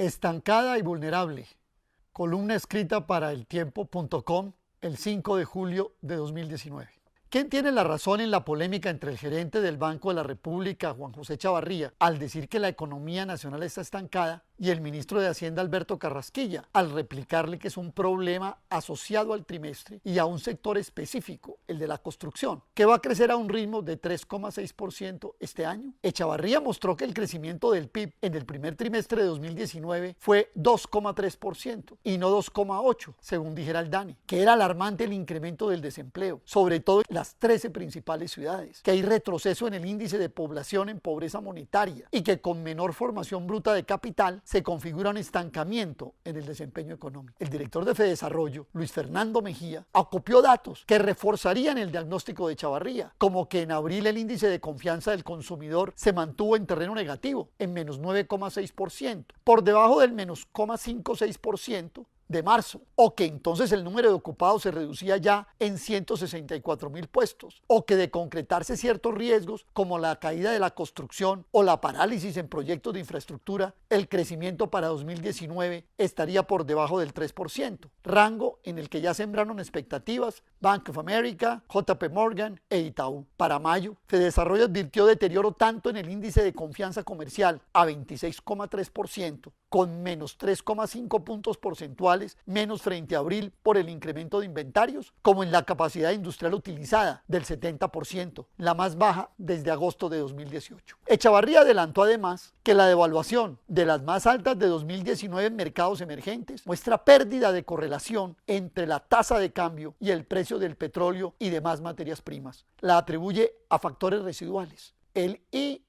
Estancada y vulnerable. Columna escrita para eltiempo.com el 5 de julio de 2019. ¿Quién tiene la razón en la polémica entre el gerente del Banco de la República, Juan José Chavarría, al decir que la economía nacional está estancada, y el ministro de Hacienda, Alberto Carrasquilla, al replicarle que es un problema asociado al trimestre y a un sector específico, el de la construcción, que va a crecer a un ritmo de 3,6% este año? Chavarría mostró que el crecimiento del PIB en el primer trimestre de 2019 fue 2,3% y no 2,8%, según dijera el DANE, que era alarmante el incremento del desempleo, sobre todo en las 13 principales ciudades, que hay retroceso en el índice de población en pobreza monetaria y que con menor formación bruta de capital se configura un estancamiento en el desempeño económico. El director de Fedesarrollo, Luis Fernando Mejía, acopió datos que reforzarían el diagnóstico de Chavarría, como que en abril el índice de confianza del consumidor se mantuvo en terreno negativo, en menos 9,6%, por debajo del menos 0,56% de marzo, o que entonces el número de ocupados se reducía ya en 164.000 puestos, o que de concretarse ciertos riesgos como la caída de la construcción o la parálisis en proyectos de infraestructura, el crecimiento para 2019 estaría por debajo del 3%, rango en el que ya sembraron expectativas Bank of America, JP Morgan e Itaú. Para mayo, Fedesarrollo advirtió deterioro tanto en el índice de confianza comercial a 26,3%, con menos 3,5 puntos porcentuales menos frente a abril por el incremento de inventarios, como en la capacidad industrial utilizada del 70%, la más baja desde agosto de 2018. Chavarría adelantó además que la devaluación de las más altas de 2019 en mercados emergentes muestra pérdida de correlación entre la tasa de cambio y el precio del petróleo y demás materias primas. La atribuye a factores residuales. El IIF,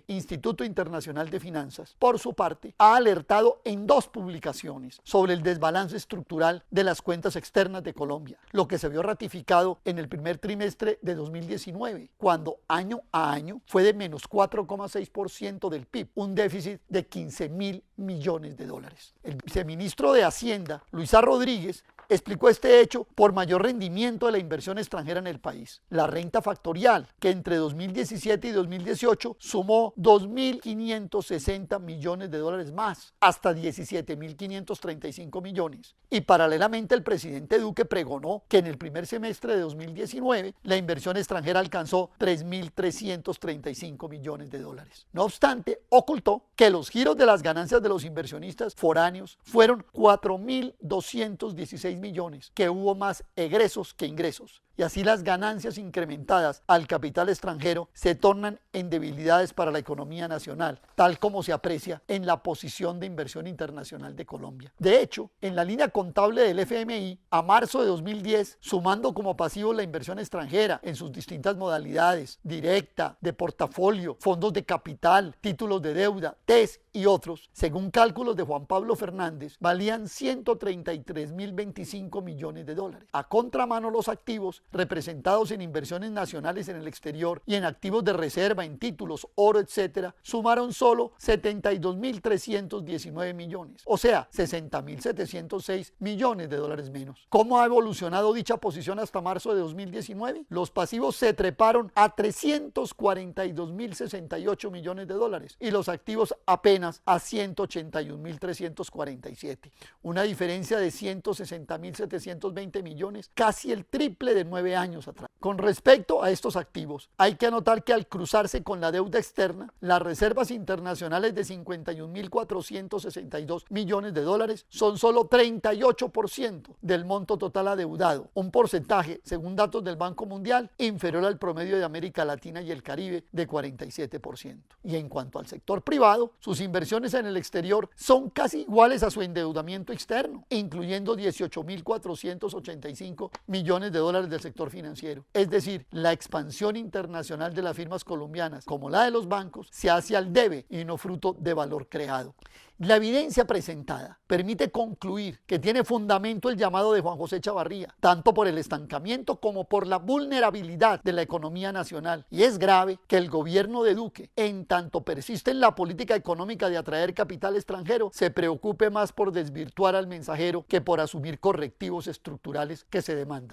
Instituto Internacional de Finanzas, por su parte, ha alertado en 2 publicaciones sobre el desbalance estructural de las cuentas externas de Colombia, lo que se vio ratificado en el primer trimestre de 2019, cuando año a año fue de menos 4,6% del PIB, un déficit de 15.000 millones de dólares. El viceministro de Hacienda, Luisa Rodríguez, explicó este hecho por mayor rendimiento de la inversión extranjera en el país. La renta factorial, que entre 2017 y 2018 sumó 2.560 millones de dólares más, hasta 17.535 millones. Y paralelamente el presidente Duque pregonó que en el primer semestre de 2019 la inversión extranjera alcanzó 3.335 millones de dólares. No obstante, ocultó que los giros de las ganancias de los inversionistas foráneos fueron 4.216 millones, que hubo más egresos que ingresos, y así las ganancias incrementadas al capital extranjero se tornan en debilidades para la economía nacional, tal como se aprecia en la posición de inversión internacional de Colombia. De hecho, en la línea contable del FMI, a marzo de 2010, sumando como pasivo la inversión extranjera en sus distintas modalidades, directa, de portafolio, fondos de capital, títulos de deuda, TES y otros, según cálculos de Juan Pablo Fernández, valían 133.025 millones de dólares. A contramano, los activos representados en inversiones nacionales en el exterior y en activos de reserva, en títulos, oro, etc., sumaron solo 72.319 millones, o sea, 60.706 millones de dólares menos. ¿Cómo ha evolucionado dicha posición hasta marzo de 2019? Los pasivos se treparon a 342.068 millones de dólares y los activos apenas a 181.347, una diferencia de 160.720 millones, casi el triple de 9 años atrás. Con respecto a estos activos, hay que anotar que al cruzarse con la deuda externa, las reservas internacionales de 51.462 millones de dólares son solo 38% del monto total adeudado, un porcentaje, según datos del Banco Mundial, inferior al promedio de América Latina y el Caribe de 47%. Y en cuanto al sector privado, sus inversiones en el exterior son casi iguales a su endeudamiento externo, incluyendo 18.485 millones de dólares del sector financiero. Es decir, la expansión internacional de las firmas colombianas, como la de los bancos, se hace al debe y no fruto de valor creado. La evidencia presentada permite concluir que tiene fundamento el llamado de Juan José Chavarría, tanto por el estancamiento como por la vulnerabilidad de la economía nacional. Y es grave que el gobierno de Duque, en tanto persiste en la política económica de atraer capital extranjero, se preocupe más por desvirtuar al mensajero que por asumir correctivos estructurales que se demandan.